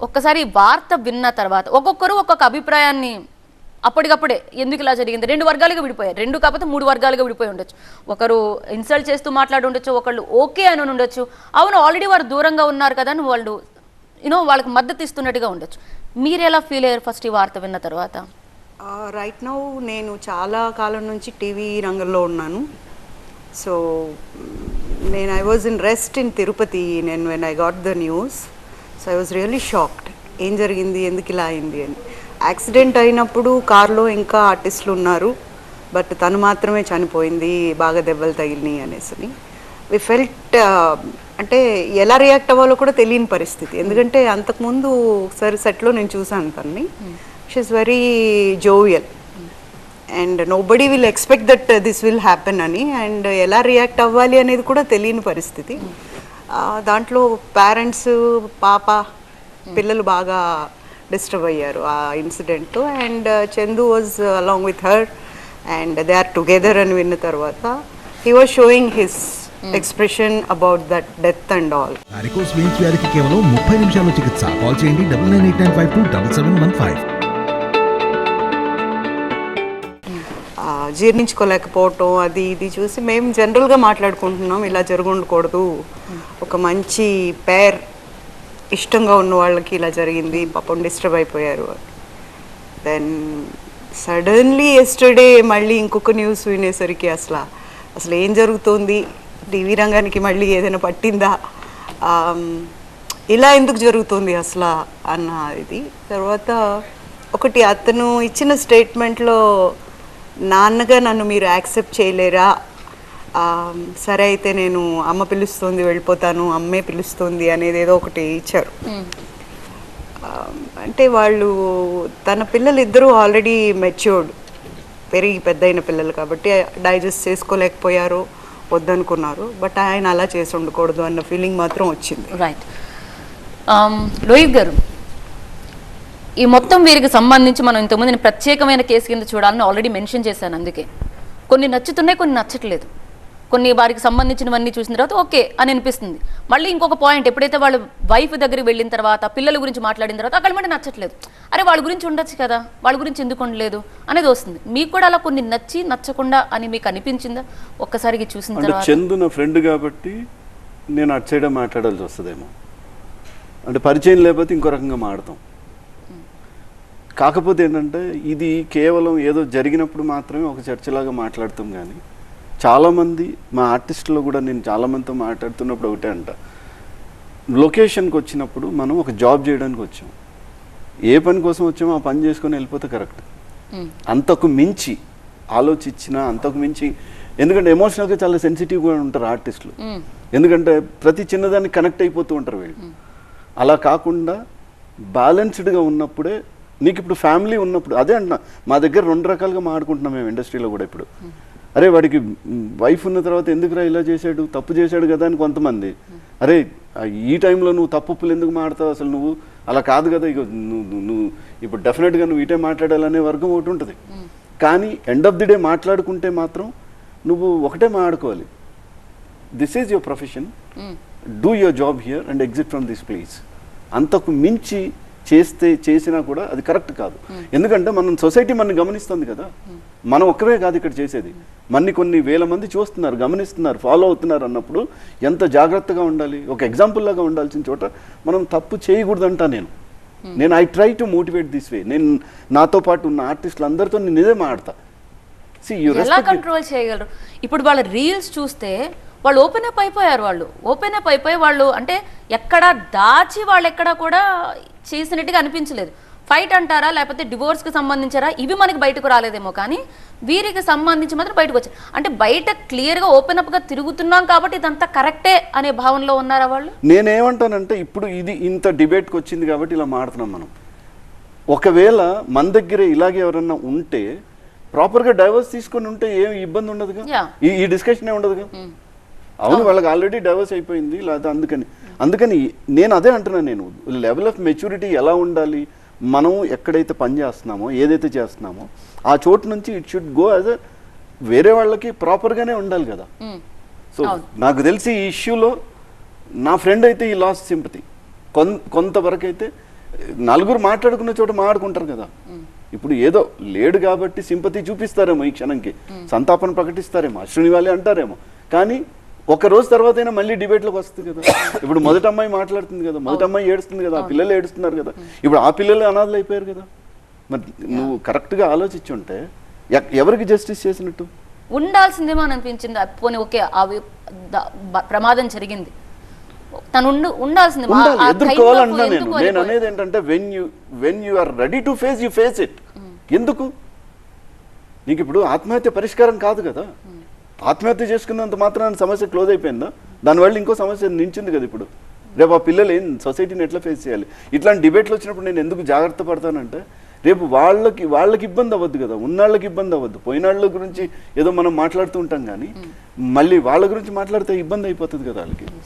ఒక్కసారి వార్త విన్న తర్వాత ఒక్కొక్కరు ఒక్కొక్క అభిప్రాయాన్ని అప్పటికప్పుడే ఎందుకు ఇలా జరిగింది 2 వర్గాలుగా విడిపోయారు, 2 కాకపోతే 3 వర్గాలుగా విడిపోయి ఉండొచ్చు. ఒకరు ఇన్సల్ట్ చేస్తూ మాట్లాడి ఉండొచ్చు, ఒకళ్ళు ఓకే అని ఉండొచ్చు, అవును ఆల్రెడీ వారు దూరంగా ఉన్నారు కదా అని వాళ్ళు వాళ్ళకి మద్దతు ఇస్తున్నట్టుగా ఉండొచ్చు. మీరు ఎలా ఫీల్ అయ్యారు ఫస్ట్ ఈ వార్త విన్న తర్వాత? రైట్ నౌ నేను చాలా కాలం నుంచి టీవీ రంగంలో ఉన్నాను. సో నేను I was in rest in Tirupati when I got the news. So I was really shocked. ఏం జరిగింది, ఎందుకు ఇలా అయింది అని. యాక్సిడెంట్ అయినప్పుడు కార్లో ఇంకా ఆర్టిస్టులు ఉన్నారు, బట్ తను మాత్రమే చనిపోయింది, బాగా దెబ్బలు తగిలినాయి అనేసి వి ఫెల్ట్. అంటే ఎలా రియాక్ట్ అవ్వాలో కూడా తెలియని పరిస్థితి. ఎందుకంటే అంతకుముందు ఒకసారి సెట్లో నేను చూసాను తన్ని. She's very jovial and nobody will expect that this will happen అని. అండ్ ఎలా రియాక్ట్ అవ్వాలి అనేది కూడా తెలియని పరిస్థితి. దాంట్లో పేరెంట్స్, పాప, పిల్లలు బాగా డిస్టర్బ్ అయ్యారు ఆ ఇన్సిడెంట్తో. And Chandu was along with her and they are together అని విన్న తర్వాత he was showing his expression about that death and all. Varicose veins వ్యాధికి కేవలం 30 నిమిషాల్లో చికిత్స. కాల్ చేయండి 9989527715. జీర్ణించుకోలేకపోవటం అది ఇది చూసి మేము జనరల్గా మాట్లాడుకుంటున్నాం, ఇలా జరగకూడదు, ఒక మంచి పేర్ ఇష్టంగా ఉన్న వాళ్ళకి ఇలా జరిగింది, పాపం డిస్టర్బ్ అయిపోయారు. దెన్ సడన్లీ ఎస్టర్డే మళ్ళీ ఇంకొక న్యూస్ వినేసరికి అసలు ఏం జరుగుతోంది, టీవీ రంగానికి మళ్ళీ ఏదైనా పట్టిందా, ఇలా ఎందుకు జరుగుతుంది అసలు అన్న ఇది. తర్వాత ఒకటి అతను ఇచ్చిన స్టేట్మెంట్లో నాన్నగా నన్ను మీరు యాక్సెప్ట్ చేయలేరా, సరే అయితే నేను అమ్మ పిలుస్తుంది వెళ్ళిపోతాను, అమ్మే పిలుస్తుంది అనేది ఏదో ఒకటి ఇచ్చారు. అంటే వాళ్ళు తన పిల్లలు ఇద్దరూ ఆల్రెడీ మెచ్యూర్డ్, పెరిగి పెద్దయిన పిల్లలు కాబట్టి డైజెస్ట్ చేసుకోలేకపోయారు, వద్దనుకున్నారు. బట్ ఆయన అలా చేసి ఉండకూడదు అన్న ఫీలింగ్ మాత్రం వచ్చింది. రైట్. లోహిత్ గారు, ఈ మొత్తం వీరికి సంబంధించి మనం ఇంతకుముందు నేను ప్రత్యేకమైన కేసు కింద చూడాలని ఆల్రెడీ మెన్షన్ చేశాను. అందుకే కొన్ని నచ్చుతున్నాయి, కొన్ని నచ్చట్లేదు. కొన్ని వారికి సంబంధించినవన్నీ చూసిన తర్వాత ఓకే అని అనిపిస్తుంది. మళ్ళీ ఇంకొక పాయింట్, ఎప్పుడైతే వాళ్ళు వైఫ్ దగ్గరికి వెళ్ళిన తర్వాత పిల్లల గురించి మాట్లాడిన తర్వాత అక్కడ మళ్ళీ నచ్చట్లేదు. అరే వాళ్ళ గురించి ఉండొచ్చు కదా, వాళ్ళ గురించి ఎందుకు ఉండలేదు అనేది వస్తుంది. మీకు కూడా అలా కొన్ని నచ్చి నచ్చకుండా అని మీకు అనిపించిందా ఒక్కసారికి చూసిన తర్వాత? చందు నా ఫ్రెండ్ కాబట్టి నేను అటు సైడ్ మాట్లాడాల్సి వస్తుందేమో, అంటే పరిచయం లేకపోతే ఇంకో రకంగా మాడతాం. కాకపోతే ఏంటంటే ఇది కేవలం ఏదో జరిగినప్పుడు మాత్రమే ఒక చర్చలాగా మాట్లాడతాం. కానీ చాలామంది మా ఆర్టిస్టులు కూడా నేను చాలామందితో మాట్లాడుతున్నప్పుడు ఒకటే అంట, లొకేషన్కి వచ్చినప్పుడు మనం ఒక జాబ్ చేయడానికి వచ్చాం, ఏ పని కోసం వచ్చామో ఆ పని చేసుకొని వెళ్ళిపోతే కరెక్ట్. అంతకు మించి ఆలోచించినా అంతకు మించి, ఎందుకంటే ఎమోషనల్గా చాలా సెన్సిటివ్గా ఉంటారు ఆర్టిస్టులు, ఎందుకంటే ప్రతి చిన్నదాన్ని కనెక్ట్ అయిపోతూ ఉంటారు వీళ్ళు. అలా కాకుండా బ్యాలెన్స్డ్గా ఉన్నప్పుడే నీకు ఇప్పుడు ఫ్యామిలీ ఉన్నప్పుడు, అదే అంటున్నా, మా దగ్గర 2 రకాలుగా మాట్లాడుకుంటున్నాం మేము ఇండస్ట్రీలో కూడా. ఇప్పుడు అరే వాడికి వైఫ్ ఉన్న తర్వాత ఎందుకురా ఇలా చేశాడు, తప్పు చేశాడు కదా అని కొంతమంది, అరే ఈ టైంలో నువ్వు తప్పులు ఎందుకు మాట్లాడతావు, అసలు నువ్వు అలా కాదు కదా, ఇక నువ్వు ఇప్పుడు డెఫినెట్గా నువ్వు ఇటే మాట్లాడాలనే వర్గం ఒకటి ఉంటుంది. కానీ ఎండ్ ఆఫ్ ది డే మాట్లాడుకుంటే మాత్రం నువ్వు ఒకటే మాట్లాడుకోవాలి, this is your profession, do your job here and exit from this place. అంతకు మించి చేసినా కూడా అది కరెక్ట్ కాదు. ఎందుకంటే మనం సొసైటీ మనని గమనిస్తుంది కదా, మనం ఒక్కరే కాదు ఇక్కడ చేసేది, కొన్ని వేల మంది చూస్తున్నారు, గమనిస్తున్నారు, ఫాలో అవుతున్నారు అన్నప్పుడు ఎంత జాగ్రత్తగా ఉండాలి. ఒక ఎగ్జాంపుల్ లాగా ఉండాల్సిన చోట మనం తప్పు చేయకూడదంటా నేను I try to motivate this way. నేను నాతో పాటు ఉన్న ఆర్టిస్టులు అందరితో నేను ఇదే మాడతా. ఎలా కంట్రోల్ చేయగలరు? ఇప్పుడు వాళ్ళ రీల్స్ చూస్తే వాళ్ళు ఓపెన్ అప్ అయిపోయారు. వాళ్ళు అంటే ఎక్కడ దాచి వాళ్ళు ఎక్కడా కూడా చేసినట్టుగా అనిపించలేదు. ఫైట్ అంటారా లేకపోతే డివోర్స్కి సంబంధించారా ఇవి మనకి బయటకు రాలేదేమో, కానీ వీరికి సంబంధించి మాత్రం బయటకు వచ్చారు. అంటే బయట క్లియర్గా ఓపెన్ అప్గా తిరుగుతున్నాం కాబట్టి ఇదంతా కరెక్టే అనే భావనలో ఉన్నారా వాళ్ళు? నేనేమంటానంటే ఇప్పుడు ఇది ఇంత డిబేట్కి వచ్చింది కాబట్టి ఇలా మాడుతున్నాం మనం. ఒకవేళ మన దగ్గర ఇలాగే ఎవరన్నా ఉంటే ప్రాపర్గా డైవర్స్ తీసుకొని ఉంటే ఏం ఇబ్బంది ఉండదుగా, ఈ డిస్కషనే ఉండదుగా. అవును వాళ్ళకి ఆల్రెడీ డైవర్స్ అయిపోయింది లేదా, అందుకని నేను అదే అంటున్నాను, నేను లెవెల్ ఆఫ్ మెచ్యూరిటీ ఎలా ఉండాలి, మనం ఎక్కడైతే పని చేస్తున్నామో ఏదైతే చేస్తున్నామో ఆ చోటు నుంచి ఇట్ షుడ్ గో యాజ్ వేరే వాళ్ళకి ప్రాపర్గానే ఉండాలి కదా. సో నాకు తెలిసి ఈ ఇష్యూలో నా ఫ్రెండ్ అయితే ఈ లాస్ట్ సింపతి కొంతవరకు అయితే నలుగురు మాట్లాడుకున్న చోట మాట్లాడుకుంటారు కదా. ఇప్పుడు ఏదో లేడు కాబట్టి సింపతి చూపిస్తారేమో ఈ క్షణంకి, సంతాపన ప్రకటిస్తారేమో, అశ్విని వాళ్ళే అంటారేమో, కానీ ఒక రోజు తర్వాత అయినా మళ్ళీ డిబేట్లోకి వస్తుంది కదా. ఇప్పుడు మొదటి అమ్మాయి మాట్లాడుతుంది కదా, మొదటి అమ్మాయి ఏడుస్తుంది కదా, ఆ పిల్లలు ఏడుస్తున్నారు కదా, ఇప్పుడు ఆ పిల్లలు అనాథలు అయిపోయారు కదా. మరి నువ్వు కరెక్ట్గా ఆలోచించుంటే ఎవరికి జస్టిస్ చేసినట్టు? ఉండాల్సిందేమో అని అనిపించింది. పోనీ ఓకే, ప్రమాదం జరిగింది, తను ఉండాల్సింది. ఎదుర్కోవాలన్నా నేను అనేది ఏంటంటే when you are ready to face you face it. ఎందుకు నీకు ఇప్పుడు ఆత్మహత్య పరిష్కారం కాదు కదా. ఆత్మహత్య చేసుకున్నంత మాత్రాన సమస్య క్లోజ్ అయిపోయిందా? దానివల్ల ఇంకో సమస్య నించింది కదా. ఇప్పుడు రేపు ఆ పిల్లలు ఏం సొసైటీని ఎట్లా ఫేస్ చేయాలి? ఇట్లాంటి డిబేట్లు వచ్చినప్పుడు నేను ఎందుకు జాగ్రత్త పడతానంటే రేపు వాళ్ళకి ఇబ్బంది అవ్వద్దు కదా, ఉన్నాళ్ళకి ఇబ్బంది అవ్వద్దు. పోయినాళ్ళ గురించి ఏదో మనం మాట్లాడుతూ ఉంటాం కానీ మళ్ళీ వాళ్ళ గురించి మాట్లాడితే ఇబ్బంది అయిపోతుంది కదా వాళ్ళకి.